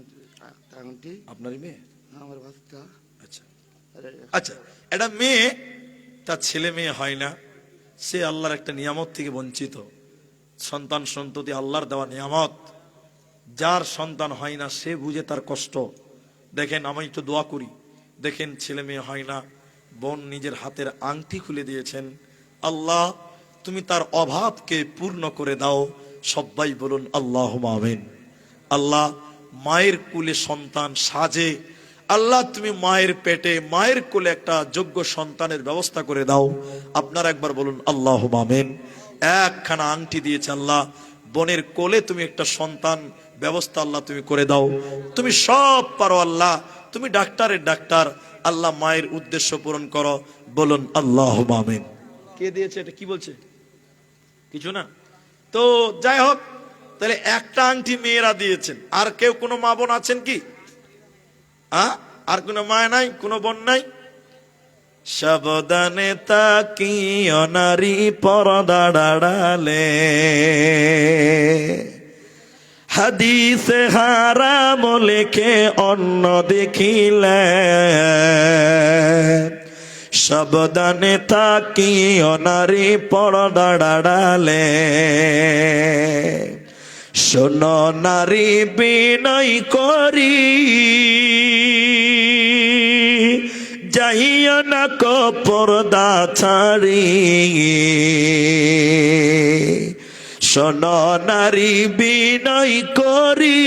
[SPEAKER 2] একটা আংটি।
[SPEAKER 1] আপনারই মেয়ে?
[SPEAKER 2] আমার বাচ্চা।
[SPEAKER 1] আচ্ছা আচ্ছা, একটা মেয়ে, তার ছেলে মেয়ে হয় না, সে আল্লাহর একটা নিয়ামত থেকে বঞ্চিত। সন্তান সন্ততি আল্লাহর দেওয়া নিয়ামত। যার সন্তান হয় না সে বুঝে তার কষ্ট। দেখেন, আমি তো দোয়া করি, দেখেন ছেলে মেয়ে হয় না, বোন নিজের হাতের আংটি খুলে দিয়েছেন। আল্লাহ তুমি তার অভাবকে পূর্ণ করে দাও। সবাই বলুন আল্লাহুম্মা আমিন। আল্লাহ, মায়ের কোলে সন্তান সাজে, আল্লাহ তুমি মায়ের পেটে, মায়ের কোলে একটা যোগ্য সন্তানের ব্যবস্থা করে দাও। আপনারা একবার বলুন আল্লাহুম্মা আমিন। একখানা আংটি দিয়েছে আল্লাহ, বোনের কোলে তুমি একটা সন্তান ব্যবস্থা আল্লাহ তুমি করে দাও। তুমি সব পারো আল্লাহ, তুমি ডাক্তারের ডাক্তার, আল্লাহ মায়ের উদ্দেশ্য পূরণ করো। বলুন আল্লাহুম্মা আমিন। কে দিয়েছে এটা? কি বলছে? কিছু না তো, যাই হোক। তাহলে একটা আংটি মেয়েরা দিয়েছেন। আর কেউ কোনো মা বোন আছেন কি? আর কোনো মা নাই, কোনো বোন নাই? সাবধানে তাকিও নারী পর্দা আড়ালে, হাদিসে হারাম লেখে অন্য দেখিলে। সাবধানে তাকিও নারী পর্দা আড়ালে, শোনো নারী বিনয় করি, যাইও না কো পর্দা ছাড়ি। শোনো নারী বিনয় করি,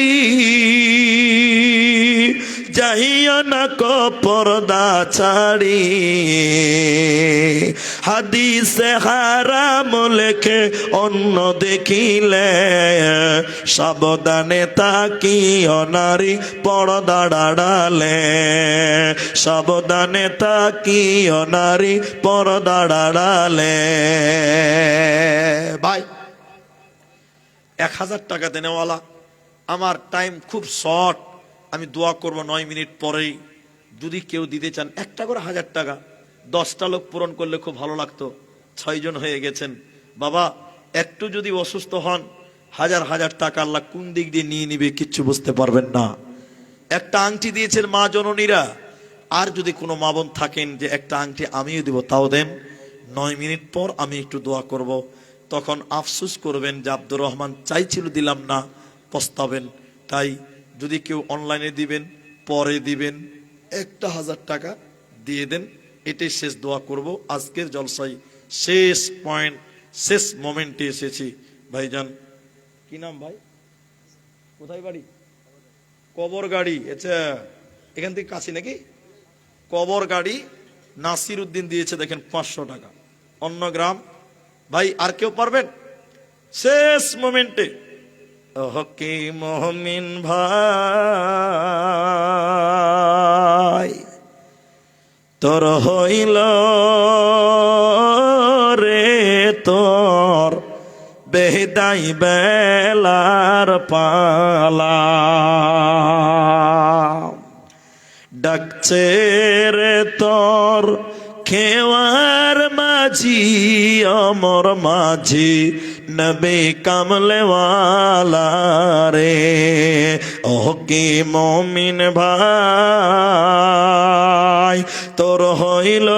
[SPEAKER 1] যাইও না কো পর্দা ছাড়ি। হাদিসে হারাম লেখে অন্য দেখিলে, সাবধানে তাকিও নারী পর্দা আড়ালে। সাবধানে তাকিও নারী পর্দা আড়ালে। ভাই, 1000 টাকা দেনেওয়ালা, আমার টাইম খুব শর্ট, আমি দোয়া করব 9 মিনিট পরেই। যদি কেউ দিতে চান একটা করে 1000 টাকা, 10টা লোক পূরণ করলে খুব ভালো লাগতো। 6 জন হয়ে গেছেন বাবা, একটু যদি অসুস্থ হন, হাজার হাজার টাকা আল্লাহ কোন দিক দিয়ে নিয়ে নিবে কিচ্ছু বুঝতে পারবেন না। একটা আংটি দিয়েছেন মা জননীরা, আর যদি কোনো মা বোন থাকেন যে একটা আংটি আমিও দিব, তাও দেন। 9 মিনিট পর আমি একটু দোয়া করব, তখন আফসোস করবেন যে আব্দুর রহমান চাইছিল দিলাম না, পস্তাবেন। তাই যদি কেউ অনলাইনে দিবেন, পরে দিবেন, 1000 টাকা দিয়ে দেন। এটাই শেষ দোয়া করব আজকের জলসায়। শেষ পয়েন্ট, শেষ মোমেন্টে এসেছি। ভাইজান কি নাম ভাই, কোথায় বাড়ি? কবর গাড়ি। আচ্ছা, এখান থেকে কাছে নাকি? কবর গাড়ি নাসির উদ্দিন দিয়েছে দেখেন 500 টাকা। অন্য গ্রাম ভাই আর কেউ পারবেন? শেষ মোমেন্টে হকি মহমিন ভাই তোর হইল রে তোর বেদাই বেলার পালা, ডাকছে রে তোর খেওয়ার মাঝি অমর মাঝি নবে কামলেওয়ালা রে। ও কি মমিন ভাই তোর হইল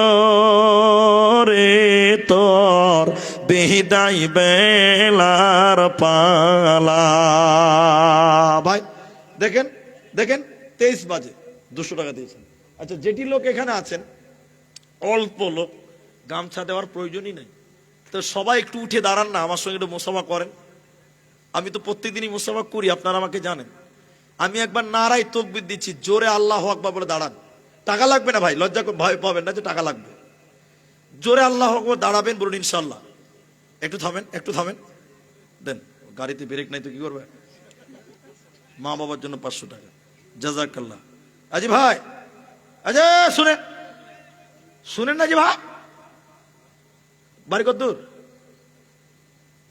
[SPEAKER 1] রে তোর বিদায় বেলার পালা। ভাই দেখেন দেখেন 23 বাজে 200 টাকা দিয়েছেন। আচ্ছা, যেটি লোক এখানে আছেন, অল্প লোক, গামছা দেওয়ার প্রয়োজনই নেই, তো সবাই একটু উঠে দাঁড়ান না, আমার সঙ্গে একটু মুসাফা করেন। আমি তো প্রত্যেকদিনই মুসাফা করি, আপনারা আমাকে জানেন। আমি একবার নারায় তাকবীর দিচ্ছি, জোরে আল্লাহু আকবার বলে দাঁড়ান। টাকা লাগবে না ভাই, লজ্জা ভয় পাবেন না যে টাকা লাগবে। জোরে আল্লাহু আকবার দাঁড়াবেন, বলুন ইনশাল্লাহ। একটু থামেন, একটু থামেন, দেন। গাড়িতে ব্রেক নাই তো কি করবে? মা বাবার জন্য 500 টাকা, জাযাকাল্লাহ। আজি ভাই, আচ্ছা শুনেন শুনেন না জি ভাই, বাড়ি কত দূর?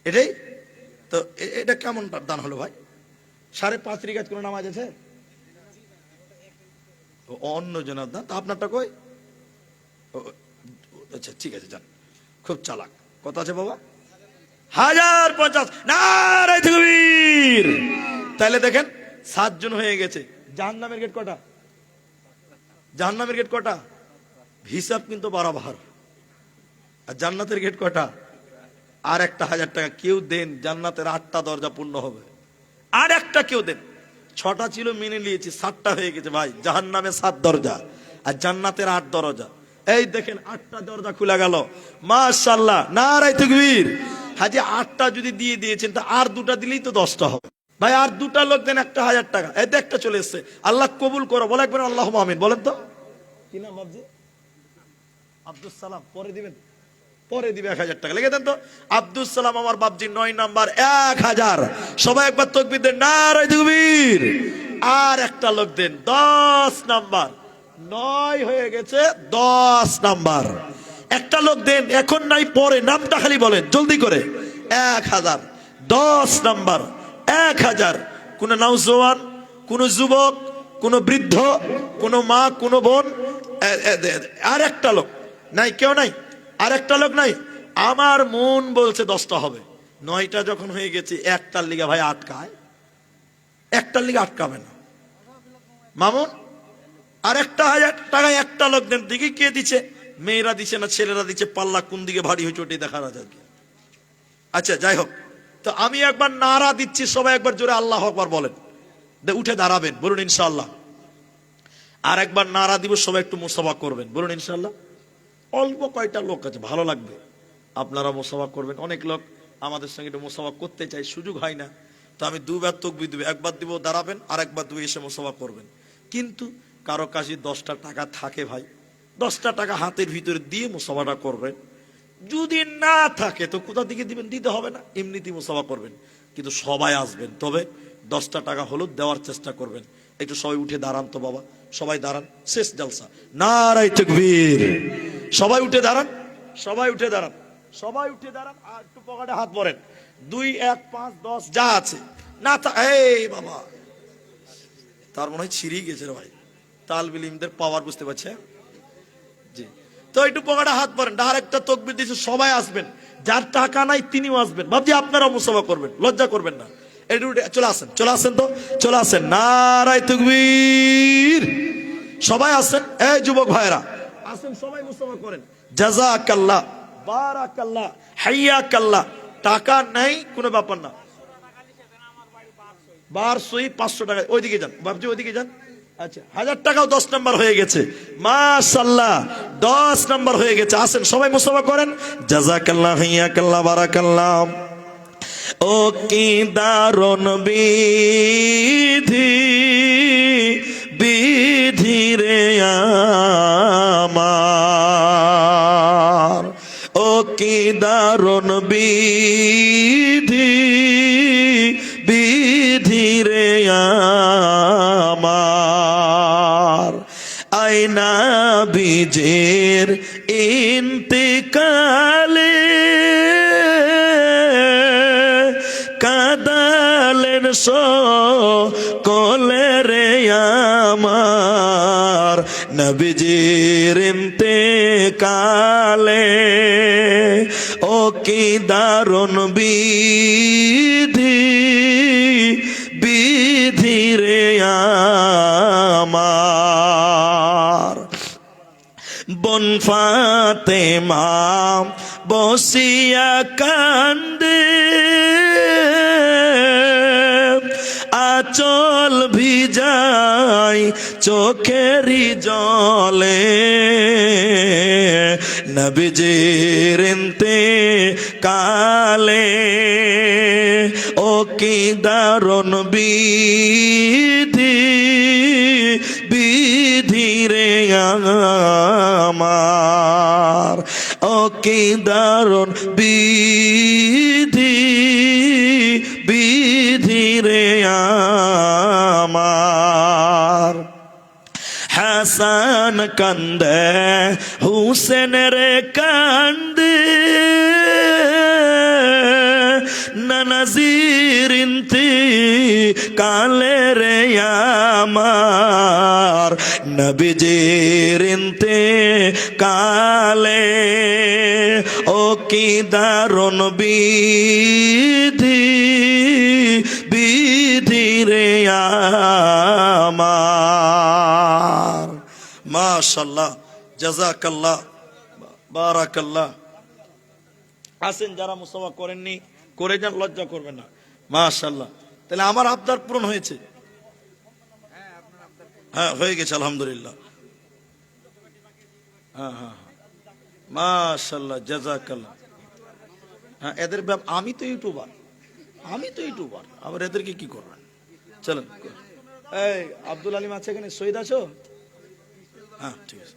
[SPEAKER 1] এটাই তো, এটা কেমন দান হলো ভাই? 5:30 রিকাত কোনো নামাজ আছে? অন্য জনের দান, তা আপনারটা কই? আচ্ছা ঠিক আছে, যান। খুব চালাক। কত আছে বাবা? 1050। নারে তাকবীর। তাহলে দেখেন 7 জন হয়ে গেছে। জাহান্নামের গেট কটা? জাহান্নামের গেট কটা? হিসাব কিন্তু বারাবার। আর জান্নাতের গেট কটা? আর একটা 1000 টাকা কেউ দেন, জান্নাতের 8টা দরজা পূর্ণ হবে। আর একটা কেউ দেন। 6টা ছিল মেনে নিয়েছি, 7টা হয়ে গেছে ভাই। জাহান্নামে 7 দরজা আর জান্নাতের 8 দরজা। এই দেখেন 8টা দরজা খুলে গেল, মাশাআল্লাহ, নারে তাকবীর। হাজি 8টা যদি দিয়ে দিয়েছেন, তা আর 2টা দিলেই তো 10টা হবে ভাই। আর 2টা লোক দেন 1000 টাকা। এই দেখ একটা চলে এসছে, আল্লাহ কবুল করো, বলে একবার আল্লাহুম্মা আমিন বলেন তো। কি নাম বাবজি? আব্দুল সালাম। পরে দিবেন, পরে দিবে 1000 টাকা লিখে দেন তো। আব্দুল সালাম আমার বাবজি 9 নাম্বার 1000। সবাই একবার তাকবীর দেন, নারে তাকবীর। আর একটা লোক দেন 10 নাম্বার, 9 হয়ে গেছে, 10 নাম্বার। একটা লোক দেন, এখন নাই পরে, নামটা খালি বলেন জলদি করে। 1000, 10 নাম্বার 1000। কোন নওজওয়ান, কোন যুবক, কোন বৃদ্ধ, কোন মা, কোন বোন? আর একটা লোক নাই? কেউ নাই? আর একটা লোক নাই? আমার মন বলছে 10টা হবে। 9টা যখন হয়ে গেছে, একটার লিগা ভাই আটকায়, একটার লিগা আটকাবে না মামুন। আর একটা 1000 টাকা একটা লোক দেন, দিকে কে দিচ্ছে? মেয়েরা দিচ্ছে না ছেলেরা দিচ্ছে? পাল্লা কোন দিকে ভারী হয়েছে ওটাই দেখা যায়। আচ্ছা যাই হোক, তো আমি একবার নারা দিচ্ছি, সবাই একবার জোরে আল্লাহু আকবার বলেন, উঠে দাঁড়াবেন, বলুন ইনশাআল্লাহ। আর একবার নারা দিব, সবাই একটু মুসাফা করবেন, বলুন ইনশাআল্লাহ। অল্প কয়টা লোক আছে, ভালো লাগবে, আপনারা মুসাফা করবেন। অনেক লোক আমাদের সঙ্গে একটু মুসাফা করতে চাই, সুযোগ হয় না। তো আমি 2বার তাকবীর দিব, একবার দিব দাঁড়াবেন, আর একবার দিব এসে মুসাফা করবেন। কিন্তু কারো কাছে 10টা টাকা থাকে ভাই, 10টা টাকা হাতের ভিতরে দিয়ে মুসাফাটা করবেন। যদি না থাকে তো কোথা থেকে দিবেন? দিতে হবে না, এমনিতেই মুসাফা করবেন। কিন্তু সবাই আসবেন, তবে 10টা টাকা হলো দেওয়ার চেষ্টা করবেন। একটু সবাই উঠে দাঁড়ান তো বাবা, সবাই দাঁড়ান, শেষ জলসা। নারে তাকবীর। সবাই উঠে দাঁড়ান, সবাই উঠে দাঁড়ান, সবাই উঠে দাঁড়ান। আর একটু পকেটে হাত ভরেন। 2, 1, 5, 10 যা আছে না। এই বাবা, তার মনে হয় ছিঁড়েই গেছে রে ভাই। তালবে ইলমদের পাওয়ার বুঝতে পারছে? জি। তো একটু পকেটে হাত পরেন, ডাহার একটা তকবির দিচ্ছে, সবাই আসবেন, যার টাকা নাই তিনিও আসবেন। ভাবছি আপনারাও মুসাফা করবেন, লজ্জা করবেন না। একটু চলে আসেন, চলে আসেন, তো চলে আসেন। নারায়ে তাকবীর। সবাই আসেন, এই যুবক ভাইরা আসেন, সবাই মুসাফা করেন। জাযাকাল্লাহ, বারাকাল্লাহ, হাইয়াকাল্লাহ। টাকা নাই কোনো ব্যাপার না, বার সই 500 টাকা। ওইদিকে যান বাবজি, ওইদিকে যান। আচ্ছা, 1000 টাকাও 10 নাম্বার হয়ে গেছে, মাশাআল্লাহ 10 নাম্বার হয়ে গেছে। আসেন সবাই মুসাফা করেন। জাযাকাল্লাহ, হাইয়াকাল্লাহ, বারাকাল্লাহ। ও কি দারুণ বিধি, বিধি রে আমার, ও কি দারুণ বিধি, বিধি রে আমার। আয়না বীজের ইন্তিকালে কাদালেন সকলে রে আমার, নবীজির ইন্তেকালে। ও কি দারুণ বিধি, বিধি রে আমার। বন ফাতেমা বসিয়া কান্দে, আচল ভিজাই চোখেরি জলে, নবীজির ইন্তেকালে। ও কি দারুণ বিধি, বিধি রে আমার। ও কি দারুণ বিধি, বিধি রে আমার। হাসান কান্দে, হুসেন রে কান্দে, নানাজির ইন্তিকালে রে আমার, নবীজির ইন্তিকালে। ও কি দারুণ বিধি, বিধি রে আমার। মাশাআল্লাহ, জাযাকাল্লাহ, বারাকাল্লাহ। আসেন যারা মুসাফা করেননি করে যান, লজ্জা করবেন না। মাশাআল্লাহ, তাহলে আমার আবদার পূরণ হয়েছে। হ্যাঁ হয়ে গেছে আলহামদুলিল্লাহ। হ্যাঁ হ্যাঁ, মাশাআল্লাহ, জাযাকাল্লাহ। হ্যাঁ এদের আমি তো ইউটিউবার, আবার এদেরকে কি করবেন? চলেন। এই আব্দুল আলিম আছে এখানে, শহীদ আছো? হ্যাঁ ঠিক আছে।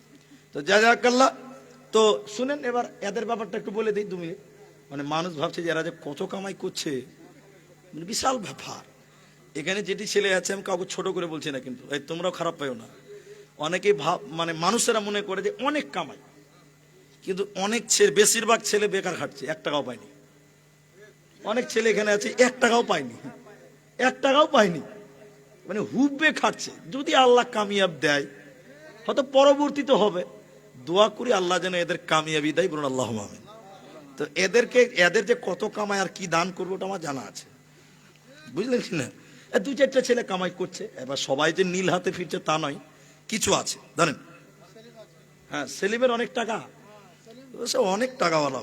[SPEAKER 1] তো জাযাকাল্লাহ। তো শুনেন, এবার এদের ব্যাপারটা একটু বলে দিই 2 মিনিট। মানে মানুষ ভাবছে যে এরা যে কত কামাই করছে, মানে বিশাল ব্যাপার। এখানে যেটি ছেলে আছে, আমি কাউকে ছোট করে বলছি না, কিন্তু এই তোমরাও খারাপ পাইও না। অনেকেই মানে মানুষেরা মনে করে যে অনেক কামাই, কিন্তু অনেক ছেলে, বেশিরভাগ ছেলে বেকার খাটছে, 1 টাকাও পায়নি। অনেক ছেলে এখানে আছে 1 টাকাও পায়নি, 1 টাকাও পায়নি, মানে হুব্বে খাটছে। যদি আল্লাহ কামিয়াব দেয়, হয়তো পরবর্তীতে হবে। দোয়া করি আল্লাহ যেন এদের কামিয়াবি দেয়, বলুন আল্লাহুম্মা আমিন। তো এদের যে কত কামাই আর কি দান করবো ওটা আমার জানা আছে, বুঝলেন কি না? 2-4টা ছেলে কামাই করছে। এবার সবাই যে নীল হাতে ফিরছে তা নয়, কিছু আছে জানেন। হ্যাঁ সেলিমের অনেক টাকা, সে অনেক টাকাওয়ালা।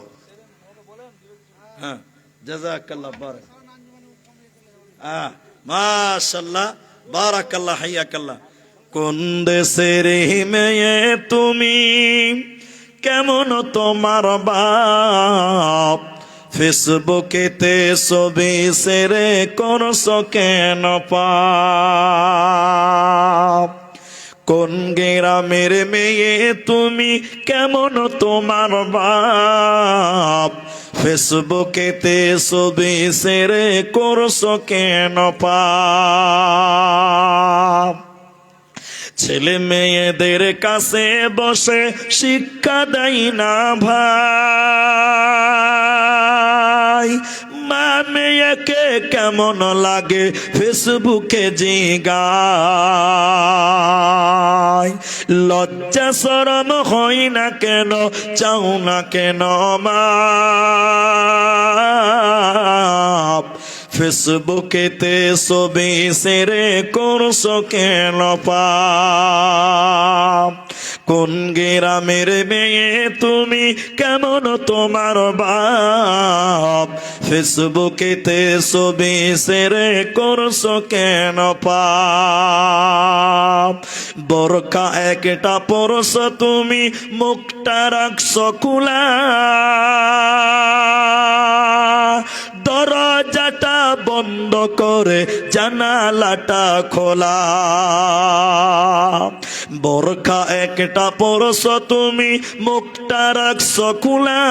[SPEAKER 1] হ্যাঁ জাযাকাল্লাহ, বারাক। মাশাআল্লাহ, বারাকাল্লাহ, হাইয়াকাল্লাহ। কোন দেশের মেয়ে তুমি, কেমন তোমার বাপ, ফেসবুকেতে ছবি সেরে করছো কেন পাপ। কোন গ্রামের মেয়ে তুমি, কেমন তোমার বাপ, ফেসবুকেতে ছবি সেরে করছো কেন পাপ। ছেলে মেয়েদের কাছে বসে শিক্ষা দেয় না ভাই, মা মেয়েকে কেমন লাগে ফেসবুকে জিগায়। লজ্জা শরম হয় না কেন, চাও না কেন মা ফেসবুকেতে ছবি সেরে করছো কেন পাপ। কোন গ্রামের মেয়ে তুমি, কেমন তোমার বাপ ফেসবুকেতে ছবি সেরে করছো কেন পাপ। বোরকা একটা পরছো তুমি, মুখটা রাখছো খোলা, দরজাটা বন্ধ করে জানালাটা খোলা। বোরখা একটা পরছো তুমি, মুখটা রাখছো খোলা,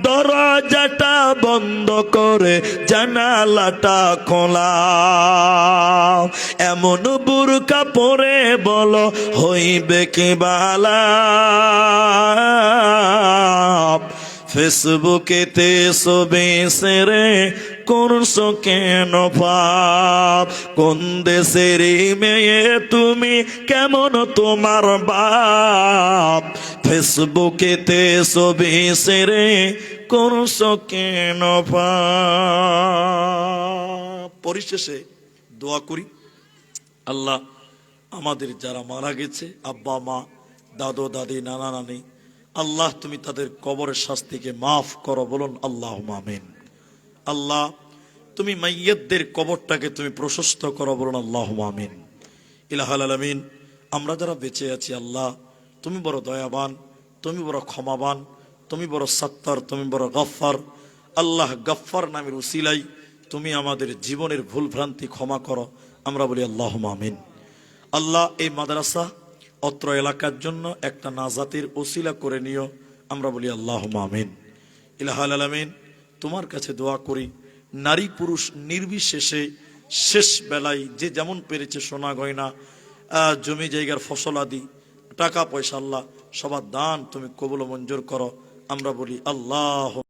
[SPEAKER 1] দরজাটা বন্ধ করে জানালাটা খোলা। এমন বুরকা পরে বলো হইবে কি বালা, ফেসবুকেতে ছবি সেরে করছো কেন পাপ। কোন দেশের মেয়ে তুমি, কেমন তোমার বাপ ফেসবুকেতে ছবি সেরে করছো কেন পাপ। পরিশেষে দোয়া করি, আল্লাহ আমাদের যারা মারা গেছে আব্বা মা দাদু দাদি নানা নানি, আল্লাহ তুমি তাদের কবরের শাস্তিকে মাফ করো, বলুন আল্লাহ আমিন। আল্লাহ তুমি মাইয়্যতদের কবরটাকে তুমি প্রশস্ত করো, বলুন আল্লাহ আমিন। ইলাহুল আলামিন, আমরা যারা বেঁচে আছি আল্লাহ তুমি বড় দয়াবান, তুমি বড় ক্ষমাবান, তুমি বড় সত্তার, তুমি বড় গফফার। আল্লাহ গফফার নামের উসিলাই তুমি আমাদের জীবনের ভুল ভ্রান্তি ক্ষমা করো, আমরা বলি আল্লাহ আমিন। আল্লাহ এই মাদ্রাসা অত্র এলাকার জন্য একটা নাজাতের ওসিলা করে নিও, আমরা বলি আল্লাহ আমিন। ইলাহুল আলামিন, তোমার কাছে দোয়া করি নারী পুরুষ নির্বিশেষে শেষ বেলায় যে যেমন পেরেছে সোনা গয়না জমি জায়গার ফসল আদি টাকা পয়সা আল্লাহ সবার দান তুমি কবুল ও মঞ্জুর করো, আমরা বলি আল্লাহ।